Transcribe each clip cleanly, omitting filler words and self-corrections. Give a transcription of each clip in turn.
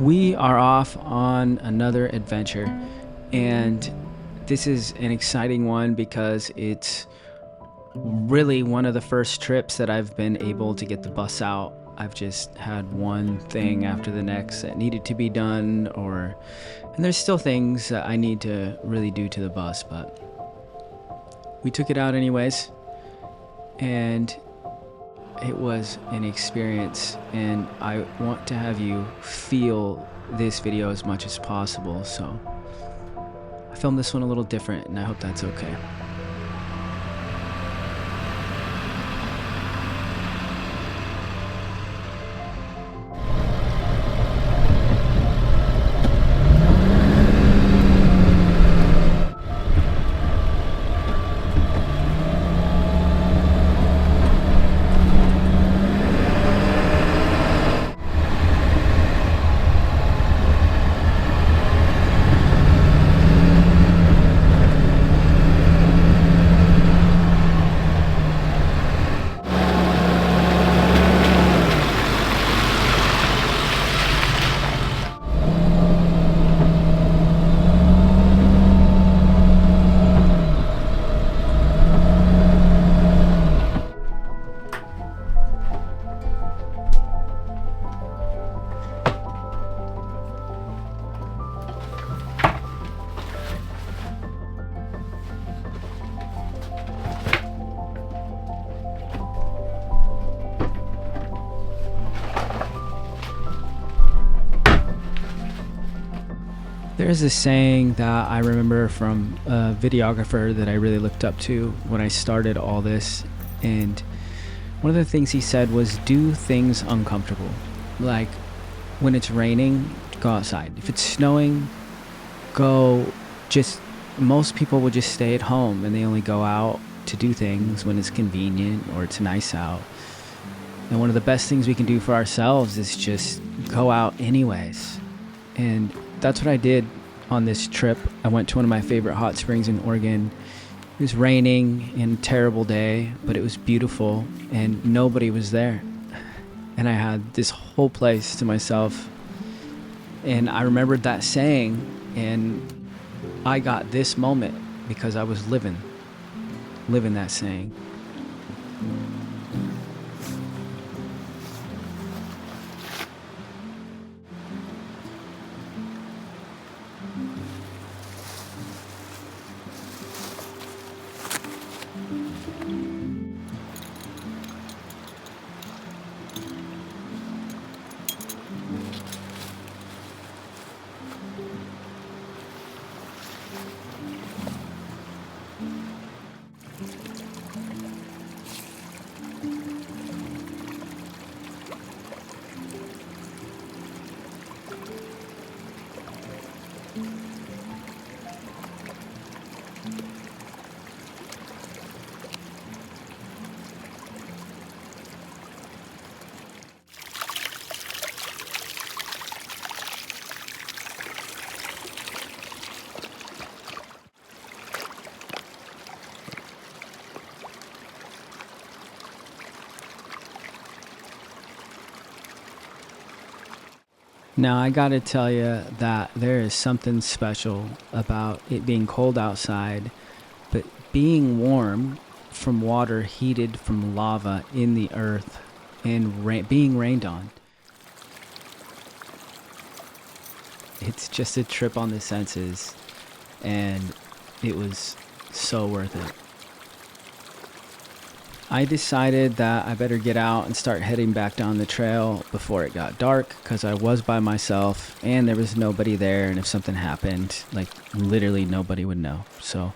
We are off on another adventure, and this is an exciting one because it's really one of the first trips that I've been able to get the bus out. I've just had one thing after the next that needed to be done, and there's still things that I need to really do to the bus, but we took it out anyways, and it was an experience, and I want to have you feel this video as much as possible, so I filmed this one a little different, and I hope that's okay. There's a saying that I remember from a videographer that I really looked up to when I started all this, and one of the things he said was do things uncomfortable. Like when it's raining, go outside. If it's snowing, most people would just stay at home and they only go out to do things when it's convenient or it's nice out. And one of the best things we can do for ourselves is just go out anyways. And that's what I did on this trip. I went to one of my favorite hot springs in Oregon. It was raining and a terrible day, but it was beautiful and nobody was there. And I had this whole place to myself. And I remembered that saying, and I got this moment because I was living that saying. Now, I gotta tell you that there is something special about it being cold outside, but being warm from water heated from lava in the earth and being rained on. It's just a trip on the senses, and it was so worth it. I decided that I better get out and start heading back down the trail before it got dark because I was by myself and there was nobody there, and if something happened, like literally nobody would know. So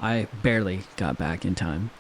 I barely got back in time.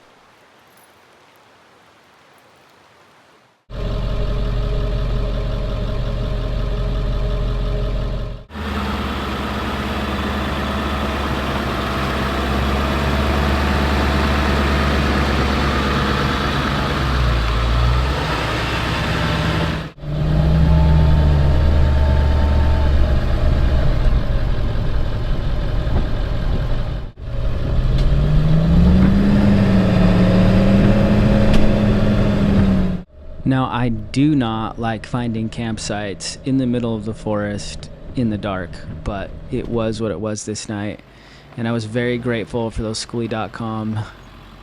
Now, I do not like finding campsites in the middle of the forest in the dark, but it was what it was this night. And I was very grateful for those skoolie.com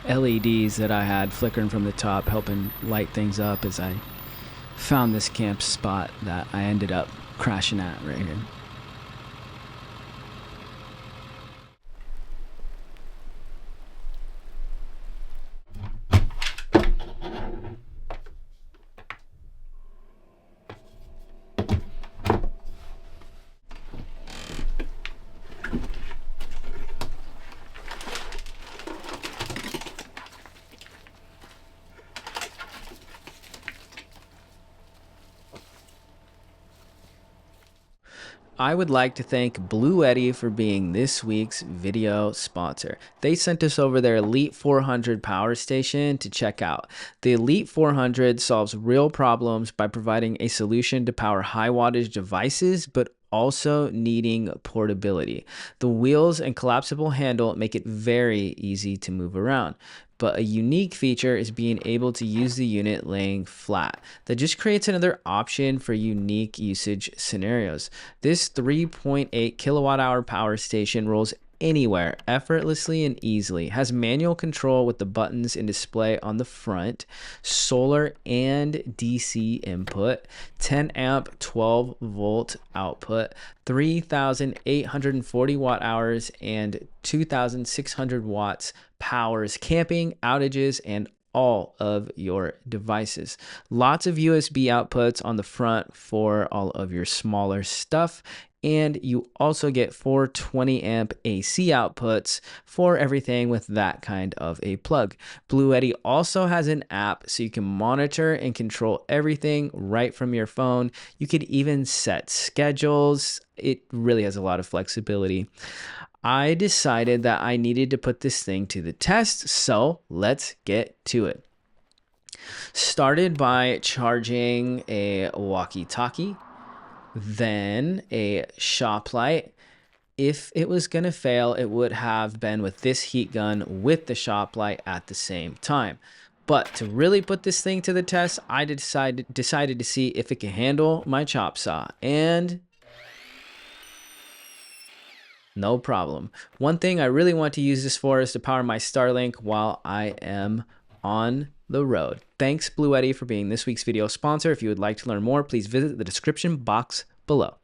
LEDs that I had flickering from the top, helping light things up as I found this camp spot that I ended up crashing at right here. I would like to thank Blue Eddy for being this week's video sponsor. They sent us over their Elite 400 power station to check out. The Elite 400 solves real problems by providing a solution to power high wattage devices, but also needing portability. The wheels and collapsible handle make it very easy to move around. But a unique feature is being able to use the unit laying flat. That just creates another option for unique usage scenarios. This 3.8 kilowatt hour power station rolls anywhere effortlessly and easily, has manual control with the buttons and display on the front, solar and DC input, 10 amp 12 volt output, 3,840 watt hours and 2,600 watts, powers camping, outages, and all of your devices. Lots of USB outputs on the front for all of your smaller stuff. And you also get 420 amp AC outputs for everything with that kind of a plug. Blue Eddy also has an app so you can monitor and control everything right from your phone. You could even set schedules. It really has a lot of flexibility. I decided that I needed to put this thing to the test, so let's get to it. Started by charging a walkie-talkie, then a shop light. If it was going to fail, it would have been with this heat gun with the shop light at the same time. But to really put this thing to the test, I decided to see if it can handle my chop saw, and no problem. One thing I really want to use this for is to power my Starlink while I am on the road. Thanks, Blue Eddy, for being this week's video sponsor. If you would like to learn more, please visit the description box below.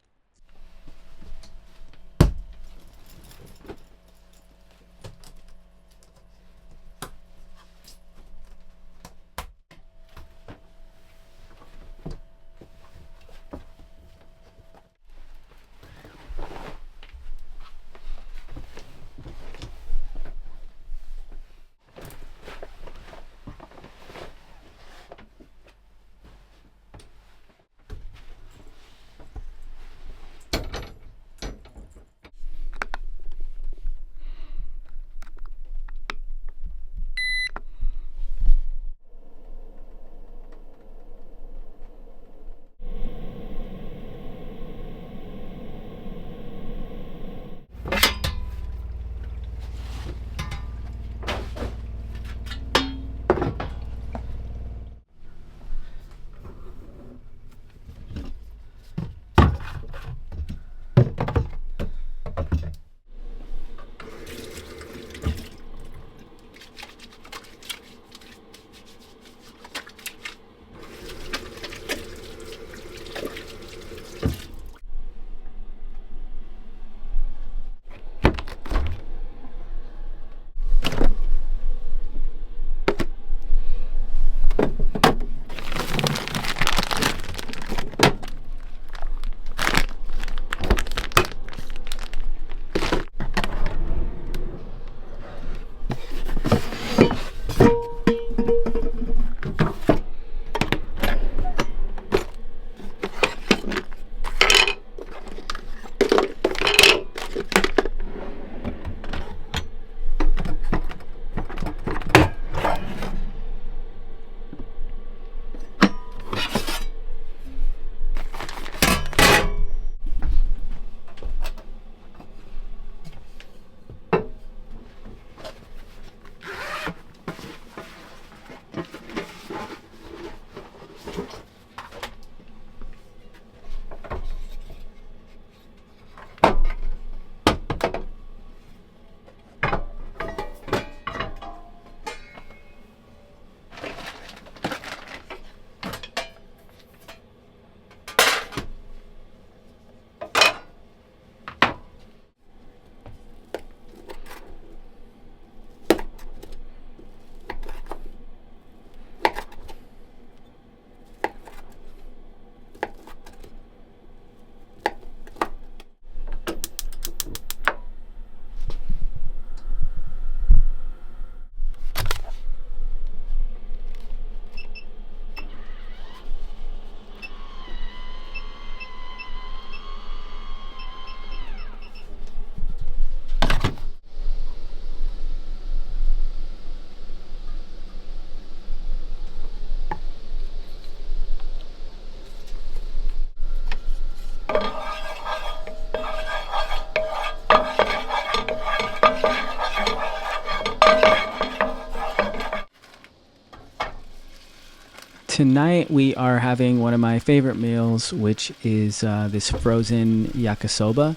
Tonight we are having one of my favorite meals, which is this frozen yakisoba.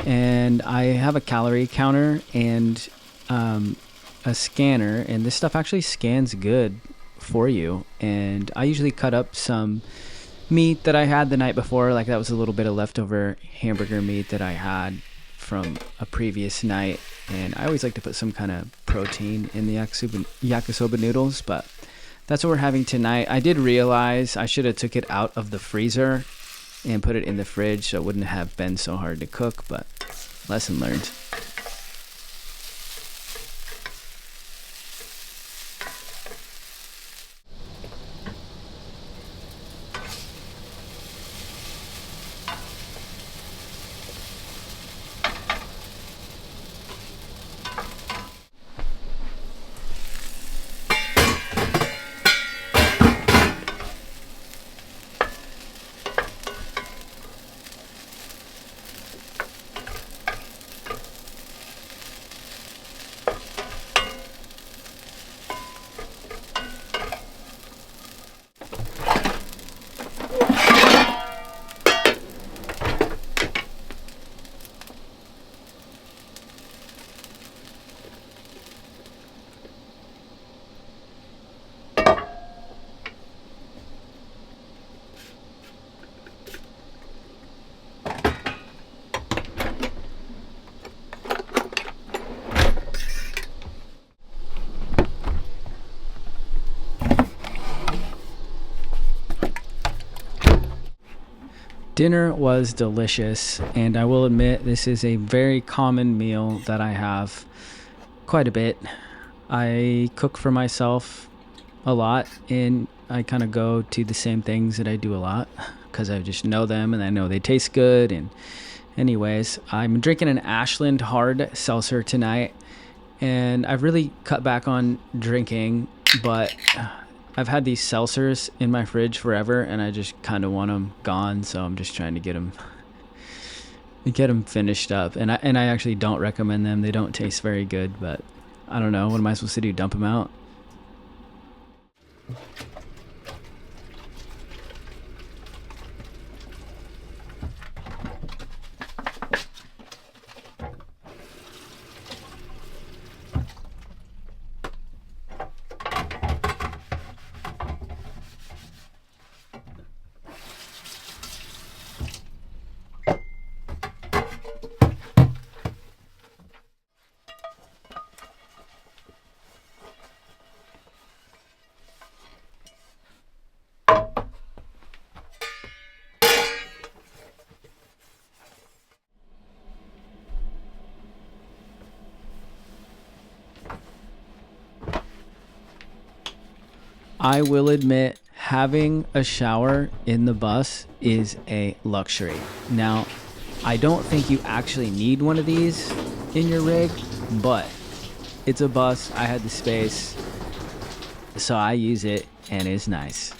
And I have a calorie counter and a scanner, and this stuff actually scans good for you. And I usually cut up some meat that I had the night before, like that was a little bit of leftover hamburger meat that I had from a previous night. And I always like to put some kind of protein in the yakisoba noodles, but that's what we're having tonight. I did realize I should have took it out of the freezer and put it in the fridge so it wouldn't have been so hard to cook, but lesson learned. Dinner was delicious, and I will admit this is a very common meal that I have quite a bit. I cook for myself a lot, and I kind of go to the same things that I do a lot because I just know them and I know they taste good. And anyways, I'm drinking an Ashland hard seltzer tonight, and I've really cut back on drinking, but I've had these seltzers in my fridge forever, and I just kind of want them gone, so I'm just trying to get them finished up. And I actually don't recommend them. They don't taste very good, but I don't know. What am I supposed to do? Dump them out? I will admit, having a shower in the bus is a luxury. Now, I don't think you actually need one of these in your rig, but it's a bus. I had the space, so I use it, and it's nice.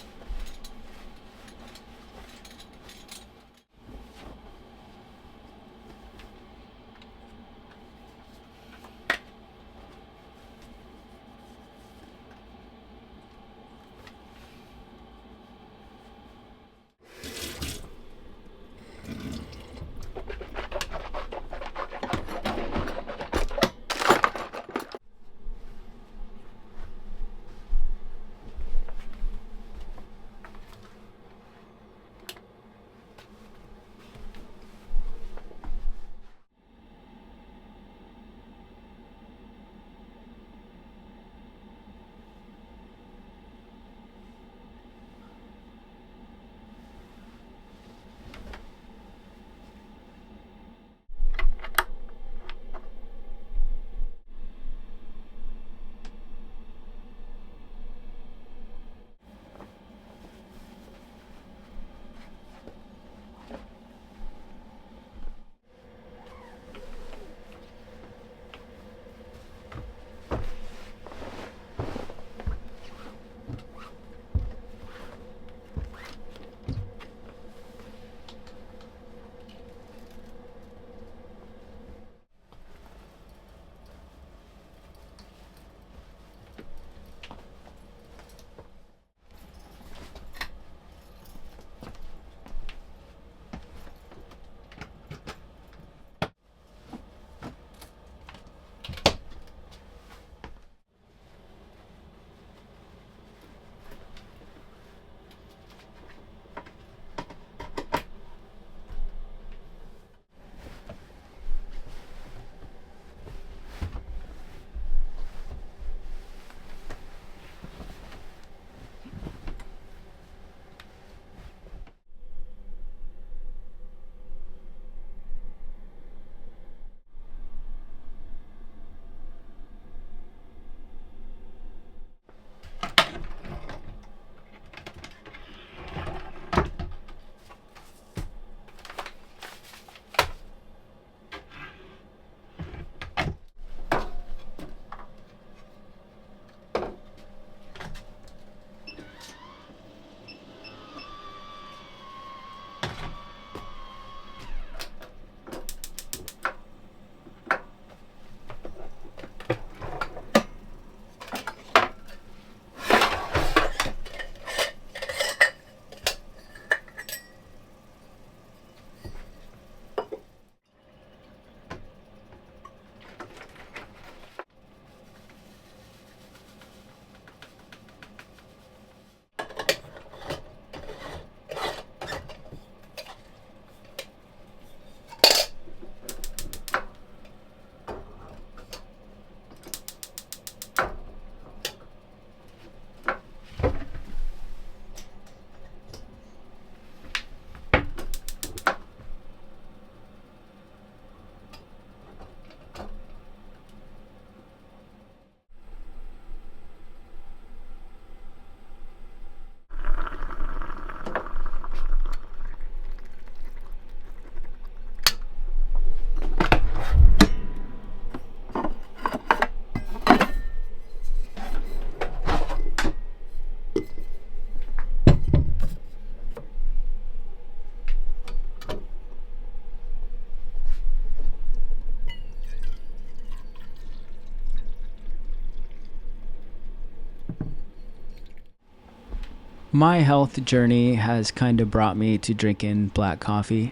My health journey has kind of brought me to drinking black coffee,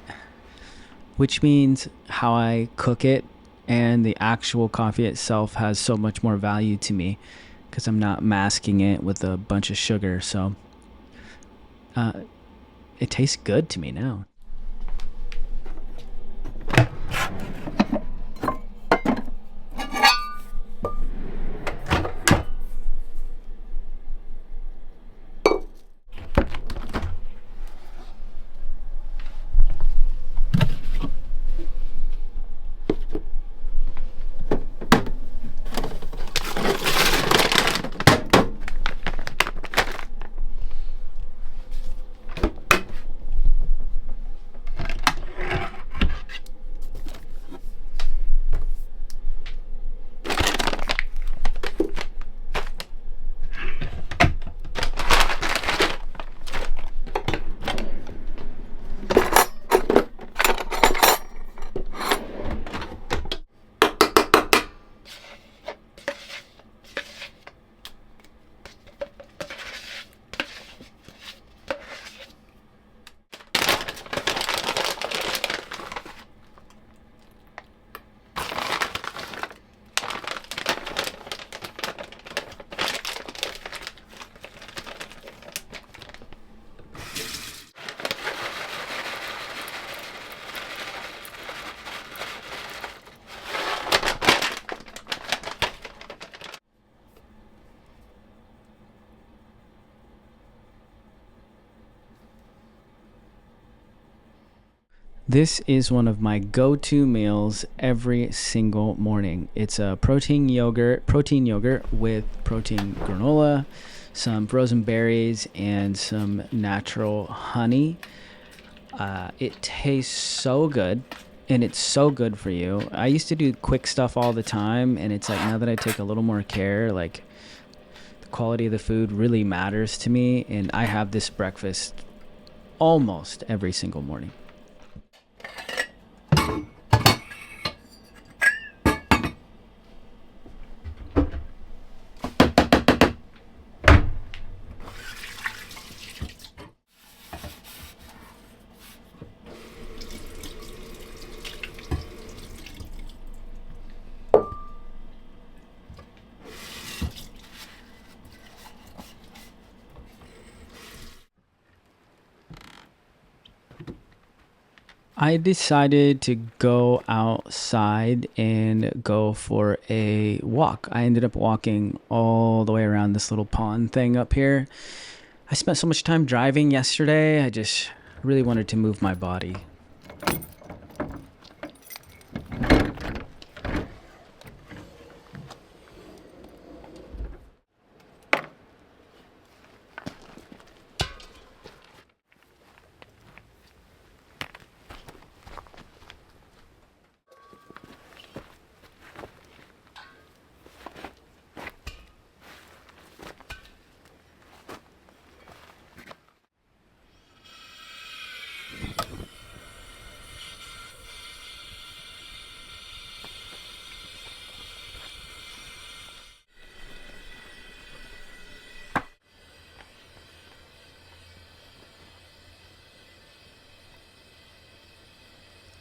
which means how I cook it and the actual coffee itself has so much more value to me because I'm not masking it with a bunch of sugar. So uh, it tastes good to me now. This is one of my go-to meals every single morning. It's a protein yogurt with protein granola, some frozen berries, and some natural honey. It tastes so good, and it's so good for you. I used to do quick stuff all the time, and it's like now that I take a little more care, like the quality of the food really matters to me, and I have this breakfast almost every single morning. I decided to go outside and go for a walk. I ended up walking all the way around this little pond thing up here. I spent so much time driving yesterday, I just really wanted to move my body.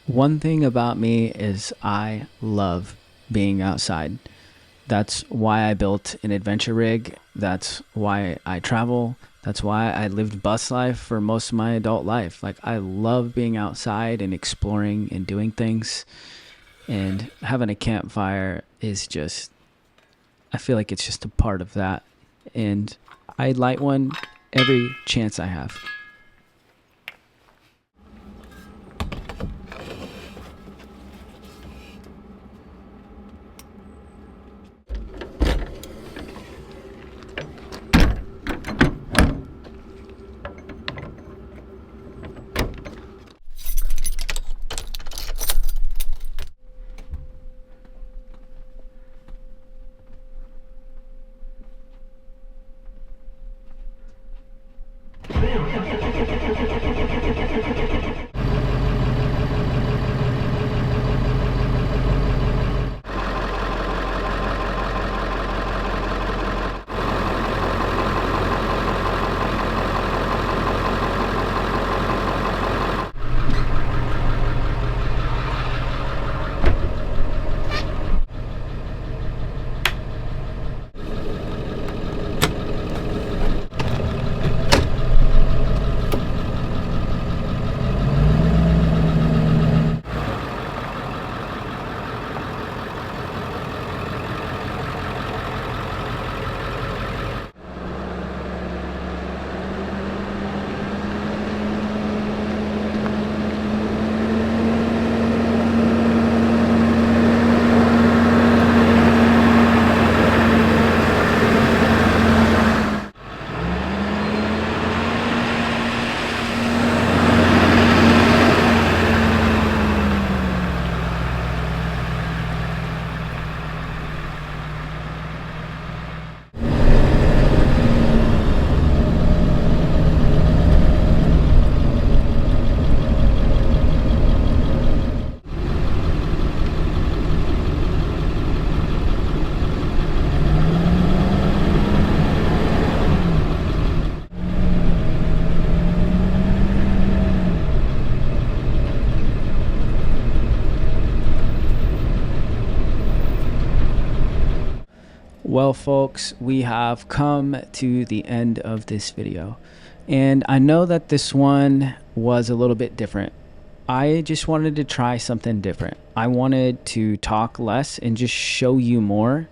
One thing about me is I love being outside. That's why I built an adventure rig. That's why I travel. That's why I lived bus life for most of my adult life. Like, I love being outside and exploring and doing things. And having a campfire is just, I feel like it's just a part of that. And I light one every chance I have. Well, folks, we have come to the end of this video, and I know that this one was a little bit different. I just wanted to try something different. I wanted to talk less and just show you more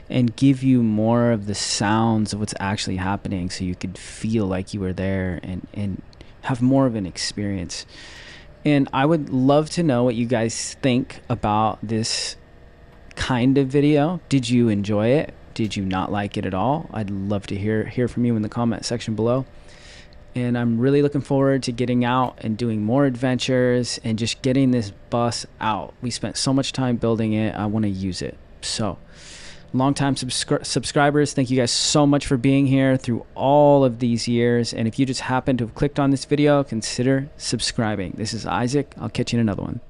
and give you more of the sounds of what's actually happening so you could feel like you were there and have more of an experience. And I would love to know what you guys think about this kind of video. Did you enjoy it? Did you not like it at all? I'd love to hear from you in the comment section below. And I'm really looking forward to getting out and doing more adventures and just getting this bus out. We spent so much time building it. I want to use it. So, longtime subscribers, thank you guys so much for being here through all of these years. And if you just happen to have clicked on this video, consider subscribing. This is Isaac. I'll catch you in another one.